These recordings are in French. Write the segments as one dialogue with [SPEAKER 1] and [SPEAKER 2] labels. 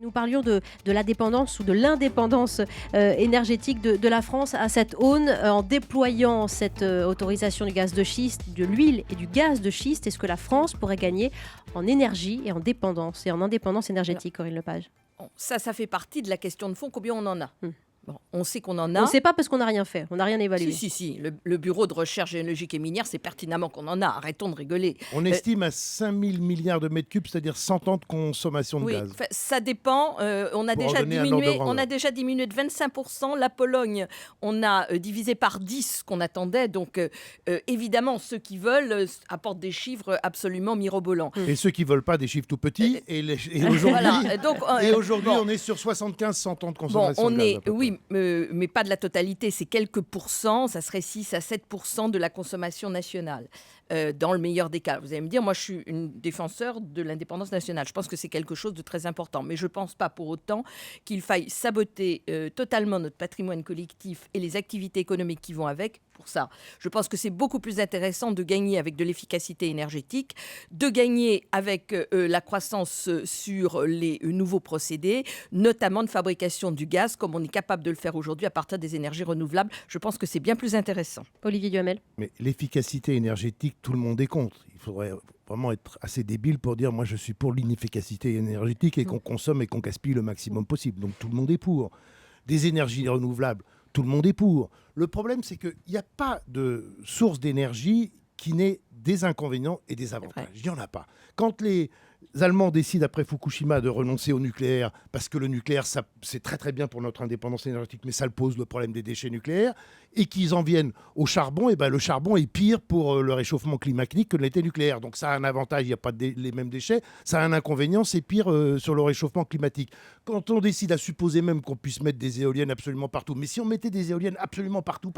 [SPEAKER 1] Nous parlions de la dépendance ou de l'indépendance énergétique de la France à cette aune en déployant cette autorisation du gaz de schiste, de l'huile et du gaz de schiste. Est-ce que la France pourrait gagner en énergie et en dépendance et en indépendance énergétique, Corinne Lepage?
[SPEAKER 2] Ça fait partie de la question de fond. Combien on en a? Bon, on sait qu'on en
[SPEAKER 1] On
[SPEAKER 2] a.
[SPEAKER 1] ne sait pas parce qu'on n'a rien fait, on n'a rien évalué.
[SPEAKER 2] Si. Le Bureau de recherche géologique et minière, c'est pertinemment qu'on en a. Arrêtons de rigoler.
[SPEAKER 3] On estime à 5 000 milliards de mètres cubes, c'est-à-dire 100 ans de consommation de gaz.
[SPEAKER 2] Ça dépend. On a déjà diminué de 25%. La Pologne, on a divisé par 10 ce qu'on attendait. Donc, évidemment, ceux qui veulent apportent des chiffres absolument mirobolants.
[SPEAKER 3] Et ceux qui ne veulent pas, des chiffres tout petits. Et aujourd'hui, on est sur 75-100 ans de consommation de gaz.
[SPEAKER 2] Oui, mais pas de la totalité, c'est quelques pourcents, ça serait 6 à 7% de la consommation nationale, dans le meilleur des cas. Vous allez me dire, moi je suis une défenseur de l'indépendance nationale, je pense que c'est quelque chose de très important, mais je ne pense pas pour autant qu'il faille saboter totalement notre patrimoine collectif et les activités économiques qui vont avec. Pour ça, je pense que c'est beaucoup plus intéressant de gagner avec de l'efficacité énergétique, de gagner avec la croissance sur les nouveaux procédés, notamment de fabrication du gaz, comme on est capable de le faire aujourd'hui à partir des énergies renouvelables. Je pense que c'est bien plus intéressant.
[SPEAKER 1] Olivier Duhamel.
[SPEAKER 3] Mais l'efficacité énergétique, tout le monde est contre. Il faudrait vraiment être assez débile pour dire moi je suis pour l'inefficacité énergétique et qu'on consomme et qu'on gaspille le maximum possible. Donc tout le monde est pour. Des énergies renouvelables, tout le monde est pour. Le problème, c'est qu'il n'y a pas de source d'énergie qui n'ait des inconvénients et des avantages. Il n'y en a pas. Quand les Allemands décident après Fukushima de renoncer au nucléaire, parce que le nucléaire, c'est très très bien pour notre indépendance énergétique, mais ça pose le problème des déchets nucléaires, et qu'ils en viennent au charbon, et ben le charbon est pire pour le réchauffement climatique que l'était nucléaire. Donc ça a un avantage, il n'y a pas les mêmes déchets. Ça a un inconvénient, c'est pire sur le réchauffement climatique. Quand on décide à supposer même qu'on puisse mettre des éoliennes absolument partout, mais si on mettait des éoliennes absolument partout,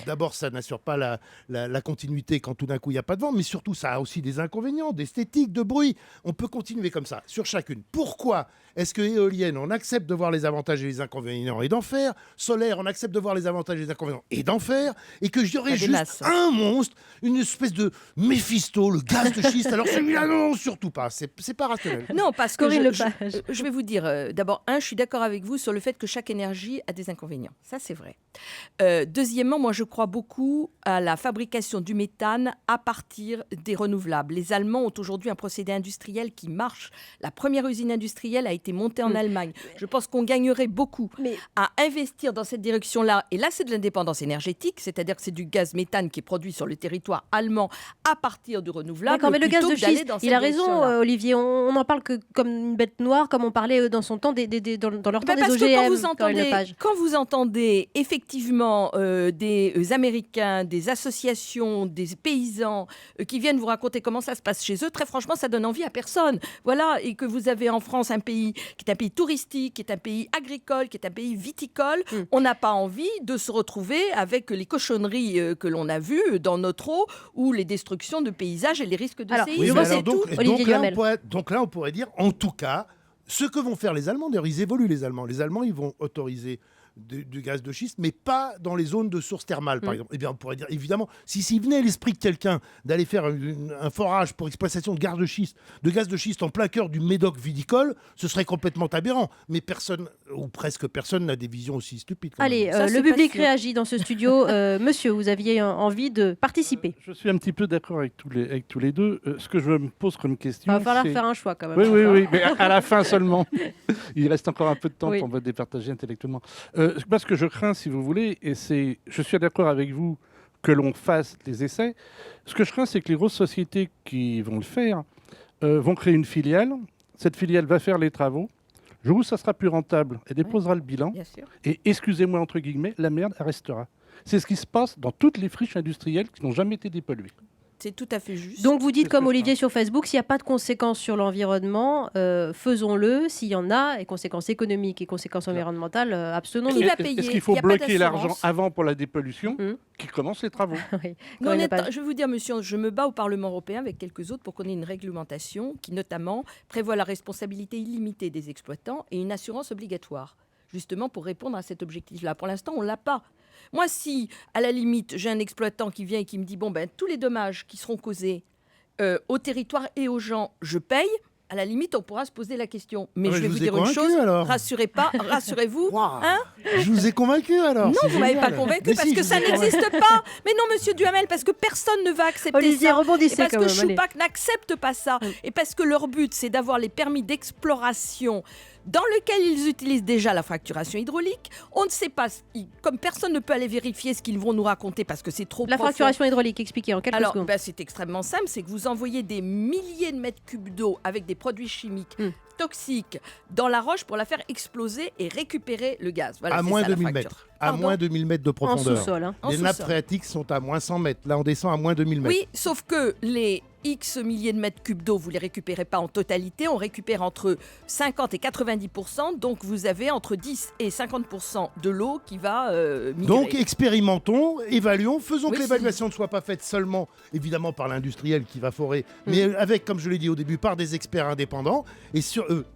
[SPEAKER 3] d'abord ça n'assure pas la continuité quand tout d'un coup il n'y a pas de vent, mais surtout ça a aussi des inconvénients, d'esthétique, de bruit. On peut continuer comme ça, sur chacune. Pourquoi est-ce que éolienne, on accepte de voir les avantages et les inconvénients et d'en faire? Solaire, on accepte de voir les avantages et les inconvénients et d'en faire? Et que je dirais juste un monstre, une espèce de Méphisto, le gaz de schiste. Alors celui-là, non, surtout pas. C'est pas rationnel.
[SPEAKER 2] Non, parce que je vais vous dire, d'abord, je suis d'accord avec vous sur le fait que chaque énergie a des inconvénients. Ça, c'est vrai. Deuxièmement, moi, je crois beaucoup à la fabrication du méthane à partir des renouvelables. Les Allemands ont aujourd'hui un procédé industriel qui marche. La première usine industrielle a été montée en Allemagne. Je pense qu'on gagnerait beaucoup à investir dans cette direction-là. Et là, c'est de l'indépendance énergétique, c'est-à-dire que c'est du gaz méthane qui est produit sur le territoire allemand à partir du renouvelable.
[SPEAKER 1] D'accord, mais le gaz de schiste, il a raison, Olivier. On en parle que comme une bête noire, comme on parlait dans son temps, dans leur temps des OGM.
[SPEAKER 2] Quand vous entendez effectivement des Américains, des associations, des paysans qui viennent vous raconter comment ça se passe chez eux, très franchement, ça donne envie à personne. Voilà, et que vous avez en France un pays qui est un pays touristique, qui est un pays agricole, qui est un pays viticole, on n'a pas envie de se retrouver avec les cochonneries que l'on a vues dans notre eau ou les destructions de paysages et les risques de séisme.
[SPEAKER 3] Donc là, on pourrait dire, en tout cas, ce que vont faire les Allemands, d'ailleurs, ils évoluent les Allemands. Les Allemands, ils vont autoriser du gaz de schiste, mais pas dans les zones de sources thermales, par exemple. Eh bien, on pourrait dire, évidemment, s'il venait à l'esprit de quelqu'un d'aller faire un forage pour exploitation de gaz de schiste en plein cœur du Médoc viticole, ce serait complètement aberrant. Mais personne, ou presque personne, n'a des visions aussi stupides.
[SPEAKER 1] Allez, le public réagit dans ce studio. Monsieur, vous aviez envie de participer.
[SPEAKER 4] Je suis un petit peu d'accord avec tous les deux. Ce que je me pose comme question,
[SPEAKER 1] il va falloir faire un choix quand même.
[SPEAKER 4] Oui, mais à la fin seulement. Il reste encore un peu de temps pour me départager intellectuellement. Moi, ce que je crains, si vous voulez, je suis d'accord avec vous que l'on fasse les essais. Ce que je crains, c'est que les grosses sociétés qui vont le faire vont créer une filiale. Cette filiale va faire les travaux. Le jour où ça sera plus rentable, elle déposera le bilan. Et excusez-moi, entre guillemets, la merde, elle restera. C'est ce qui se passe dans toutes les friches industrielles qui n'ont jamais été dépolluées.
[SPEAKER 2] C'est tout à fait juste.
[SPEAKER 1] Donc vous dites comme Olivier sur Facebook, s'il n'y a pas de conséquences sur l'environnement, faisons-le. S'il y en a, et conséquences économiques et conséquences environnementales, abstenons-nous.
[SPEAKER 2] Qui va payer?
[SPEAKER 4] Est-ce qu'il faut bloquer l'argent avant pour la dépollution qui commence les travaux?
[SPEAKER 2] Non, je vais vous dire, monsieur, je me bats au Parlement européen avec quelques autres pour qu'on ait une réglementation qui, notamment, prévoit la responsabilité illimitée des exploitants et une assurance obligatoire, justement pour répondre à cet objectif-là. Pour l'instant, on ne l'a pas. Moi, si, à la limite, j'ai un exploitant qui vient et qui me dit tous les dommages qui seront causés au territoire et aux gens, je paye, à la limite, on pourra se poser la question. Mais
[SPEAKER 3] Ah,
[SPEAKER 2] je vais vous
[SPEAKER 3] ai
[SPEAKER 2] dire une
[SPEAKER 3] convaincu,
[SPEAKER 2] chose,
[SPEAKER 3] alors.
[SPEAKER 2] rassurez-vous.
[SPEAKER 3] Waouh.
[SPEAKER 2] Hein,
[SPEAKER 3] Je vous ai convaincu alors.
[SPEAKER 2] non,
[SPEAKER 3] c'est
[SPEAKER 2] vous ne m'avez pas
[SPEAKER 3] génial.
[SPEAKER 2] convaincu
[SPEAKER 3] Mais
[SPEAKER 2] parce
[SPEAKER 3] si,
[SPEAKER 2] que
[SPEAKER 3] je
[SPEAKER 2] ça
[SPEAKER 3] vous ai convaincu.
[SPEAKER 2] n'existe pas. Mais non, monsieur Duhamel, parce que personne ne va accepter
[SPEAKER 1] Olivier,
[SPEAKER 2] ça. Et
[SPEAKER 1] rebondissez
[SPEAKER 2] parce
[SPEAKER 1] quand
[SPEAKER 2] que
[SPEAKER 1] même. allez.
[SPEAKER 2] Choupac n'accepte pas ça. Et parce que leur but, c'est d'avoir les permis d'exploration dans lequel ils utilisent déjà la fracturation hydraulique. On ne sait pas, comme personne ne peut aller vérifier ce qu'ils vont nous raconter parce que c'est trop
[SPEAKER 1] La
[SPEAKER 2] profond.
[SPEAKER 1] fracturation hydraulique, expliquez en quelques
[SPEAKER 2] Alors,
[SPEAKER 1] secondes.
[SPEAKER 2] c'est extrêmement simple, c'est que vous envoyez des milliers de mètres cubes d'eau avec des produits chimiques toxiques dans la roche pour la faire exploser et récupérer le gaz. Voilà,
[SPEAKER 3] À
[SPEAKER 2] c'est
[SPEAKER 3] moins
[SPEAKER 2] ça, la
[SPEAKER 3] 2000
[SPEAKER 2] fracture.
[SPEAKER 3] mètres. À
[SPEAKER 2] Pardon
[SPEAKER 3] moins 2000 mètres de
[SPEAKER 1] En
[SPEAKER 3] profondeur.
[SPEAKER 1] sous-sol. Hein.
[SPEAKER 2] En
[SPEAKER 3] Les nappes
[SPEAKER 2] sous-sol.
[SPEAKER 3] phréatiques sont à moins 100 mètres. Là, on descend à moins 2000 mètres.
[SPEAKER 2] Oui, sauf que les X milliers de mètres cubes d'eau, vous ne les récupérez pas en totalité. On récupère entre 50 et 90%. Donc, vous avez entre 10 et 50% de l'eau qui va migrer.
[SPEAKER 3] Donc, expérimentons, évaluons, faisons
[SPEAKER 2] Oui,
[SPEAKER 3] que l'évaluation ne soit pas faite seulement, évidemment, par l'industriel qui va forer, mais avec, comme je l'ai dit au début, par des experts indépendants et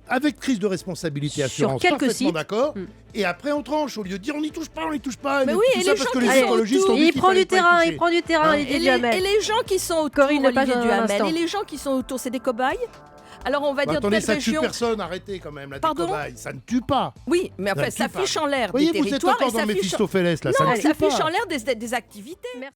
[SPEAKER 3] avec prise de responsabilité
[SPEAKER 1] Sur
[SPEAKER 3] assurance.
[SPEAKER 1] quelques
[SPEAKER 3] Parfaitement
[SPEAKER 1] sites.
[SPEAKER 3] d'accord. Et après, on tranche au lieu de dire on n'y touche pas, on n'y touche pas.
[SPEAKER 2] Mais
[SPEAKER 3] tout
[SPEAKER 2] oui, et
[SPEAKER 3] ça
[SPEAKER 2] les
[SPEAKER 3] parce
[SPEAKER 2] gens
[SPEAKER 3] que
[SPEAKER 2] qui
[SPEAKER 3] les
[SPEAKER 2] sont
[SPEAKER 3] écologistes
[SPEAKER 2] autour-
[SPEAKER 3] ont dit
[SPEAKER 1] Il
[SPEAKER 3] qu'il
[SPEAKER 1] prend
[SPEAKER 3] fallait
[SPEAKER 1] du
[SPEAKER 3] pas y
[SPEAKER 1] terrain,
[SPEAKER 3] toucher.
[SPEAKER 1] il prend du terrain,
[SPEAKER 3] Hein,
[SPEAKER 1] Olivier
[SPEAKER 2] Et
[SPEAKER 1] Duhamel.
[SPEAKER 2] les gens qui sont autour,
[SPEAKER 1] Corinne Lepage,
[SPEAKER 2] Olivier
[SPEAKER 1] un
[SPEAKER 2] Duhamel,
[SPEAKER 1] instant.
[SPEAKER 2] et les gens qui sont autour, c'est des cobayes. Alors on va
[SPEAKER 3] Bah,
[SPEAKER 2] dire de
[SPEAKER 3] attendez,
[SPEAKER 2] quelle
[SPEAKER 3] ça ne tue
[SPEAKER 2] région.
[SPEAKER 3] personne, arrêtez quand même, la
[SPEAKER 2] Pardon
[SPEAKER 3] cobaye. Ça ne tue pas.
[SPEAKER 2] Oui, mais
[SPEAKER 3] Ça
[SPEAKER 2] enfin,
[SPEAKER 3] ne
[SPEAKER 2] ça
[SPEAKER 3] tue pas.
[SPEAKER 2] affiche en l'air
[SPEAKER 3] Vous voyez,
[SPEAKER 2] des
[SPEAKER 3] vous êtes
[SPEAKER 2] territoires et
[SPEAKER 3] encore
[SPEAKER 2] ça
[SPEAKER 3] dans
[SPEAKER 2] affiche
[SPEAKER 3] Méphistophélès, là, ça
[SPEAKER 2] non,
[SPEAKER 3] ne
[SPEAKER 2] ça
[SPEAKER 3] tue
[SPEAKER 2] affiche
[SPEAKER 3] pas.
[SPEAKER 2] en l'air des activités.